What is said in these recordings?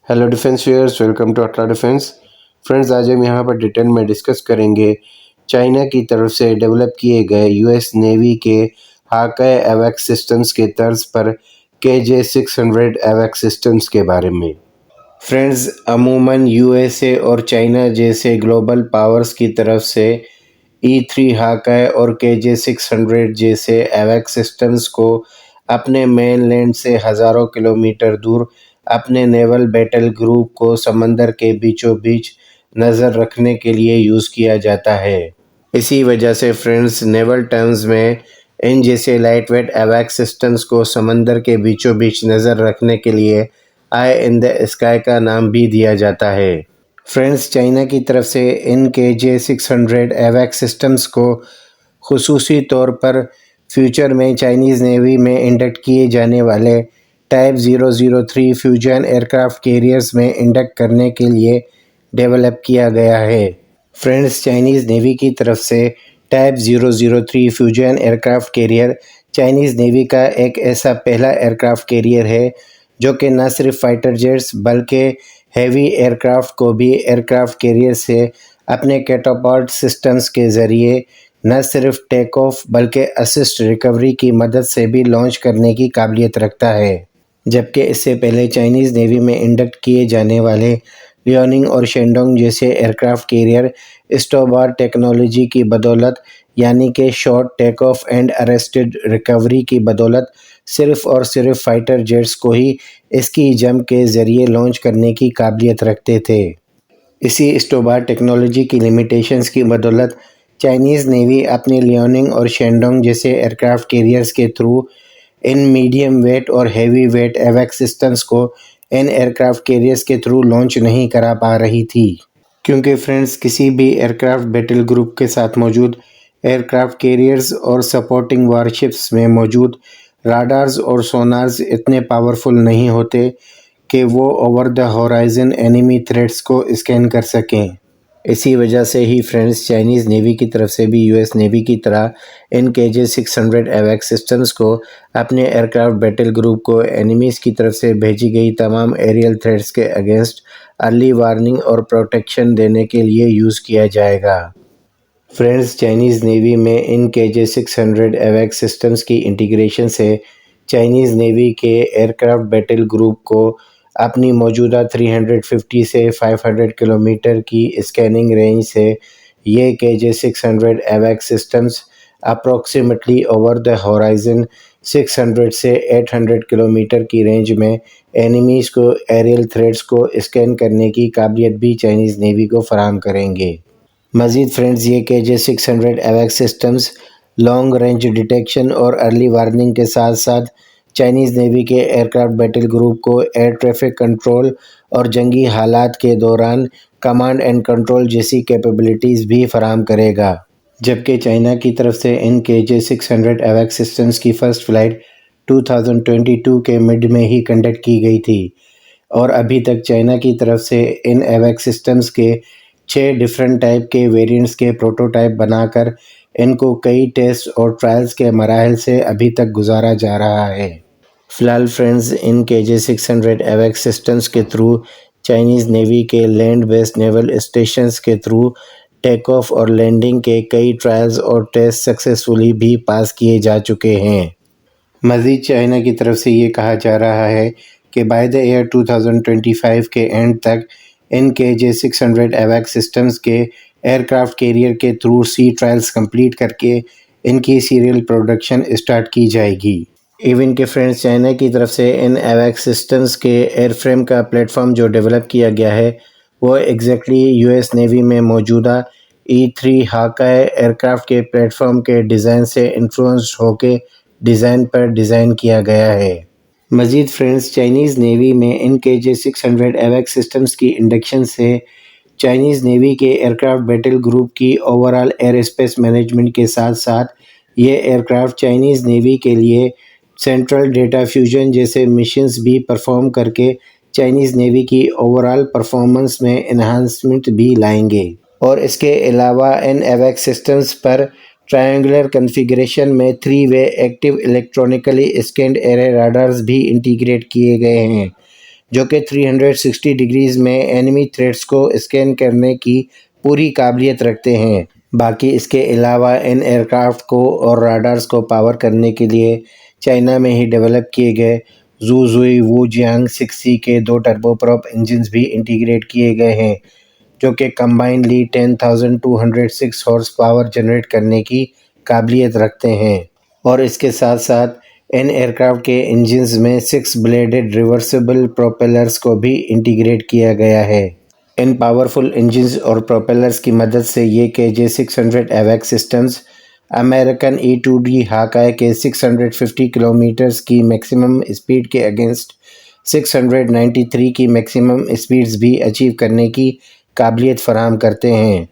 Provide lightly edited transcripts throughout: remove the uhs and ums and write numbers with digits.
Hello defence viewers, welcome to अटला defence. Friends, आज हम यहाँ पर डिटेल में डिस्कस करेंगे चाइना की तरफ से डेवलप किए गए यूएस नेवी के हाकाई एवैक्स सिस्टम्स के तर्ज पर KJ-600 एवैक्स सिस्टम्स के बारे में। फ्रेंड्स, अमूमन यूएसए और चाइना जैसे ग्लोबल पावर्स की तरफ से E3 हाकाई और KJ-600 जैसे एवैक्स सिस्टम्स को अपने मेनलैंड से हज़ारों किलोमीटर दूर अपने नेवल बैटल ग्रुप को समंदर के बीचों बीच नज़र रखने के लिए यूज़ किया जाता है। इसी वजह से फ्रेंड्स, नेवल टर्म्स में इन जैसे लाइट वेट एवैक्स सिस्टम्स को समंदर के बीचों बीच नज़र रखने के लिए आई इन द स्काई का नाम भी दिया जाता है। फ्रेंड्स, चाइना की तरफ से इन KJ-600 एवैक्स सिस्टम्स को खुसूसी तौर पर फ्यूचर में चाइनीज़ नेवी में इंडक्ट किए जाने वाले टाइप 003 फ्यूजन एयरक्राफ्ट कैरियर्स में इंडक्ट करने के लिए डेवलप किया गया है। फ्रेंड्स, चाइनीज़ नेवी की तरफ से type 003 fusion aircraft carrier Chinese navy का एक ऐसा पहला एयरक्राफ्ट कैरियर है जो कि न सिर्फ फाइटर जेट्स बल्कि हैवी एयरक्राफ्ट को भी एयरक्राफ्ट कैरियर से अपने कैटापाल्ट सिस्टम्स के ज़रिए न सिर्फ टेक ऑफ बल्कि असिस्ट रिकवरी की मदद से भी लॉन्च करने की काबिलियत रखता है। जबकि इससे पहले चाइनीज़ नेवी में इंडक्ट किए जाने वाले लियोनिंग और शेंडोंग जैसे एयरक्राफ्ट कैरियर स्टोबार टेक्नोलॉजी की बदौलत यानी कि short take off and arrested recovery की बदौलत सिर्फ और सिर्फ फाइटर जेट्स को ही इसकी जंप के ज़रिए लॉन्च करने की काबिलियत रखते थे। इसी स्टोबार टेक्नोलॉजी की लिमिटेशंस की बदौलत चाइनीज़ नेवी अपने लियोनिंग और शेंडोंग जैसे एयरक्राफ्ट कैरियर्स के थ्रू इन मीडियम वेट और हैवी वेट एवैक्स सिस्टम्स को इन एयरक्राफ्ट कैरियर्स के थ्रू लॉन्च नहीं करा पा रही थी, क्योंकि फ्रेंड्स, किसी भी एयरक्राफ्ट बैटल ग्रुप के साथ मौजूद एयरक्राफ्ट कैरियर्स और सपोर्टिंग वारशिप्स में मौजूद राडार्स और सोनार्स इतने पावरफुल नहीं होते कि वो over the horizon enemy threats को स्कैन कर सकें। इसी वजह से ही फ्रेंड्स, चाइनीज़ नेवी की तरफ से भी यूएस नेवी की तरह इन KJ-600 एवैक्स सिस्टम्स को अपने एयरक्राफ्ट बैटल ग्रुप को एनिमीज़ की तरफ से भेजी गई तमाम एरियल थ्रेट्स के अगेंस्ट अर्ली वार्निंग और प्रोटेक्शन देने के लिए यूज़ किया जाएगा। फ्रेंड्स, चाइनीज़ नेवी में इन KJ-600 एवैक्स सिस्टम्स की इंटीग्रेशन से चाइनीज़ नेवी के एयरक्राफ्ट बैटल ग्रुप को अपनी मौजूदा 350 से 500 किलोमीटर की स्कैनिंग रेंज से ये KJ-600 एवैक्स systems approximately over the horizon 600 से 800 किलोमीटर की रेंज में एनिमीज़ को एरियल थ्रेट्स को स्कैन करने की काबिलियत भी चाइनीज़ नेवी को फराहम करेंगे। मज़ीद फ्रेंड्स, ये KJ-600 एवैक्स सिस्टम्स लॉन्ग रेंज डिटेक्शन और अर्ली वार्निंग के साथ साथ चाइनीज़ नेवी के एयरक्राफ्ट बैटल ग्रुप को एयर ट्रैफिक कंट्रोल और जंगी हालात के दौरान कमांड एंड कंट्रोल जैसी कैपेबिलिटीज़ भी फराहम करेगा। जबकि चाइना की तरफ से इन KJ-600 एवैक्स सिस्टम्स की फ़र्स्ट फ़्लाइट 2022 के मिड में ही कंडक्ट की गई थी और अभी तक चाइना की तरफ से इन एवैक्स सिस्टम्स के 6 डिफरेंट टाइप के वेरिएंट्स के प्रोटोटाइप बनाकर इनको कई टेस्ट और ट्रायल्स के मराहल से अभी तक गुजारा जा रहा है। फ़िलहाल फ्रेंड्स, इन KJ-600 एवैक्स सिस्टम्स के थ्रू चाइनीज़ नेवी के लैंड बेस्ड नेवल स्टेशंस के थ्रू टेक ऑफ और लैंडिंग के कई ट्रायल्स और टेस्ट सक्सेसफुली भी पास किए जा चुके हैं। मज़ीद चाइना की तरफ से ये कहा जा रहा है कि बाय द ईयर 2025 के एंड तक इन KJ-600 एवैक्स सिस्टम्स के एयरक्राफ्ट कैरियर के थ्रू सी ट्रायल्स कंप्लीट करके इनकी सीरियल प्रोडक्शन स्टार्ट की जाएगी। इवन के फ्रेंड्स, चाइना की तरफ से इन एवैक्स सिस्टम्स के एयरफ्रेम का प्लेटफॉर्म जो डेवलप किया गया है वो एग्जैक्टली यूएस नेवी में मौजूदा E3 हाकाई एयरक्राफ्ट के प्लेटफॉर्म के डिज़ाइन से इन्फ्लुएंस्ड होकर डिज़ाइन पर डिज़ाइन किया गया है। मज़ीद फ्रेंड्स, चाइनीज़ नेवी में इन KJ-600 एवैक्स सिस्टम्स की इंडक्शन से चाइनीज़ नेवी के एयरक्राफ्ट बैटल ग्रुप की ओवरऑल एयर स्पेस मैनेजमेंट के साथ साथ ये एयरक्राफ्ट चाइनीज़ नेवी के लिए सेंट्रल डेटा फ्यूजन जैसे मिशंस भी परफॉर्म करके चाइनीज़ नेवी की ओवरऑल परफॉर्मेंस में एनहांसमेंट भी लाएंगे। और इसके अलावा इन एवैक्स सिस्टम्स पर ट्रायंगुलर कॉन्फ़िगरेशन में 3-वे एक्टिव इलेक्ट्रॉनिकली स्कैन्ड एरे राडार्स भी इंटीग्रेट किए गए हैं, جو کہ 360 ڈگریز میں اینیمی تھریٹس کو اسکین کرنے کی پوری قابلیت رکھتے ہیں۔ باقی اس کے علاوہ ان ایئرکرافٹ کو اور راڈارز کو پاور کرنے کے لیے چائنا میں ہی ڈیولپ کیے گئے زوزوئی ووجیانگ 6C کے 2 ٹربو پراپ انجنز بھی انٹیگریٹ کیے گئے ہیں، جو کہ کمبائنڈلی 10,206 ہارس پاور جنریٹ کرنے کی قابلیت رکھتے ہیں۔ اور اس کے ساتھ ساتھ ان ایئرکرافٹ کے انجنز میں 6 بلیڈڈ ریورسیبل پروپیلرز کو بھی انٹیگریٹ کیا گیا ہے۔ ان پاورفل انجنز اور پروپیلرز کی مدد سے یہ KJ-600 ایویکس systems American E-2D Hawkeye کے 650 کلومیٹرز کی میکسیمم اسپیڈ کے اگینسٹ 693 کی میکسیمم اسپیڈز بھی اچیو کرنے کی قابلیت فراہم کرتے ہیں۔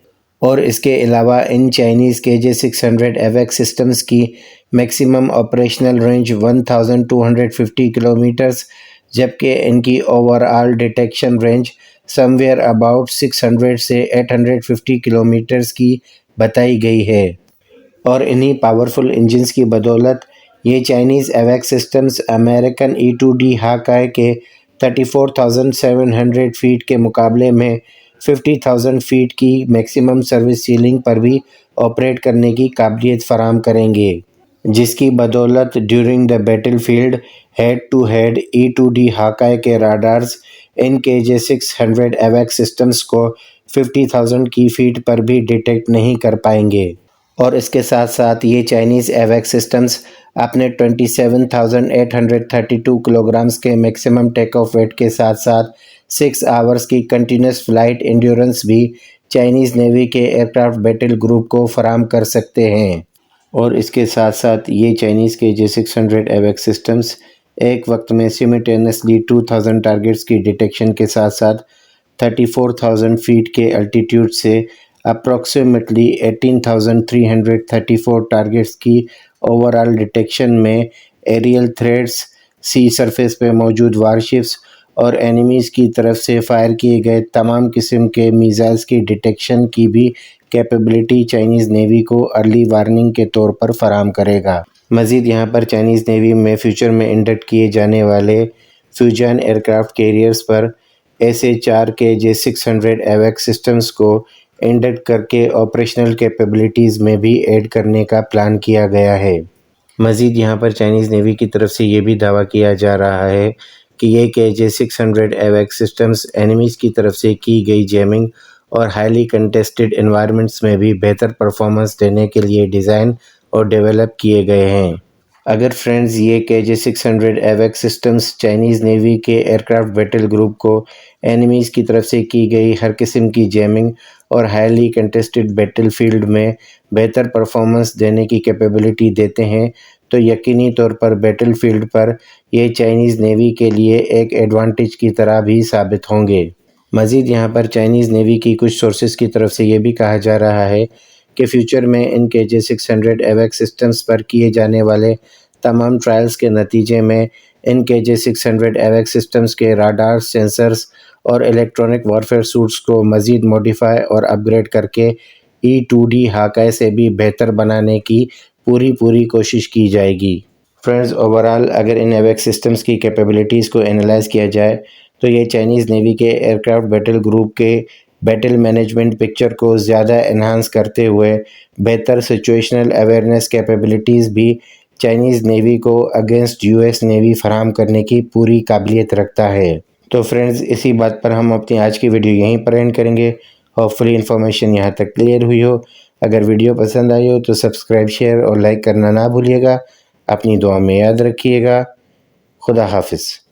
اور اس کے علاوہ ان چائنیز KJ-600 ایویکس سسٹمز کی میکسیمم آپریشنل رینج 1250 کلومیٹرز، جبکہ ان کی over all detection range some where about 600 سے 850 کلومیٹرز کی بتائی گئی ہے۔ اور انہی پاورفل انجنز کی بدولت یہ Chinese ایویکس systems American E-2D Hawkeye کے 34,700 فیٹ کے مقابلے میں 50,000 فیٹ کی میکسیمم سروس سیلنگ پر بھی آپریٹ کرنے کی قابلیت فراہم کریں گے، جس کی بدولت during the battlefield head to head E-2D Hawkeye کے راڈارز ان KJ-600 ایویکس سسٹمز کو 50,000 کی فیٹ پر بھی ڈیٹیکٹ نہیں کر پائیں گے۔ اور اس کے ساتھ ساتھ یہ چائنیز ایویکس سسٹمز اپنے 27,832 کلوگرامز کے میکسیمم ٹیک آف ویٹ کے ساتھ ساتھ 6 آورز کی کنٹینیوس فلائٹ انڈیورنس بھی چائنیز نیوی کے ایئرکرافٹ بیٹل گروپ کو فراہم کر سکتے ہیں۔ اور اس کے ساتھ ساتھ یہ چائنیز KJ-600 ایویکس سسٹمز ایک وقت میں سیمیٹینسلی 2,000 ٹارگٹس کی ڈیٹیکشن کے ساتھ ساتھ 34,000 فیٹ کے الٹیٹیوڈ سے اپروکسیمیٹلی 18,334 ٹارگٹس کی اوور آل ڈیٹیکشن میں ایریل تھریٹس، سی سرفیس پہ موجود وارشپس اور اینیمیز کی طرف سے فائر کیے گئے تمام قسم کے میزائلز کی ڈیٹیکشن کی بھی کیپیبلٹی چائنیز نیوی کو ارلی وارننگ کے طور پر فراہم کرے گا۔ مزید یہاں پر چائنیز نیوی میں فیوچر میں انڈکٹ کیے جانے والے فیوجن ایئرکرافٹ کیریئرز پر SA-4 KJ-600 ایویکس سسٹمز کو انڈکٹ کر کے آپریشنل کیپیبلٹیز میں بھی ایڈ کرنے کا پلان کیا گیا ہے۔ مزید یہاں پر چائنیز نیوی کی طرف سے یہ بھی دعویٰ کیا جا رہا ہے کہ یہ KJ-600 ایویکس سسٹمز اینیمیز کی طرف سے کی گئی جیمنگ اور ہائیلی کنٹیسٹڈ انوائرمنٹس میں بھی بہتر پرفارمنس دینے کے لیے ڈیزائن اور ڈیولپ کیے گئے ہیں۔ اگر فرینڈز یہ KJ-600 ایویکس سسٹمز چائنیز نیوی کے ایئرکرافٹ بیٹل گروپ کو اینیمیز کی طرف سے کی گئی ہر قسم کی جیمنگ اور ہائیلی کنٹیسٹڈ بیٹل فیلڈ میں بہتر پرفارمنس دینے کی کیپیبلٹی دیتے ہیں تو یقینی طور پر بیٹل فیلڈ پر یہ چائنیز نیوی کے لیے ایک ایڈوانٹیج کی طرح بھی ثابت ہوں گے۔ مزید یہاں پر چائنیز نیوی کی کچھ سورسز کی طرف سے یہ بھی کہا جا رہا ہے کہ فیوچر میں ان KJ-600 ایویکس سسٹمز پر کیے جانے والے تمام ٹرائلز کے نتیجے میں ان KJ-600 ایویکس سسٹمز کے راڈار، سینسرز اور الیکٹرونک وارفیئر سوٹس کو مزید موڈیفائی اور اپ گریڈ کر کے E-2D ہاکائی سے بھی بہتر بنانے کی پوری کوشش کی جائے گی۔ فرینڈز اوورال اگر ان ایویکس سسٹمز کی کیپیبلٹیز کو انالائز کیا جائے تو یہ چائنیز نیوی کے ایئرکرافٹ بیٹل گروپ کے بیٹل مینجمنٹ پکچر کو زیادہ انہانس کرتے ہوئے بہتر سچویشنل اویئرنیس کیپیبلٹیز بھی چائنیز نیوی کو اگینسٹ US نیوی فراہم کرنے کی پوری قابلیت رکھتا ہے۔ تو فرینڈز اسی بات پر ہم اپنی آج کی ویڈیو یہیں پر اینڈ کریں گے۔ ہوپ فلی انفارمیشن یہاں تک کلیئر ہوئی ہو۔ اگر ویڈیو پسند آئی ہو تو سبسکرائب، شیئر اور لائک کرنا نہ بھولیے گا۔ اپنی دعا میں یاد رکھیے گا۔ خدا حافظ۔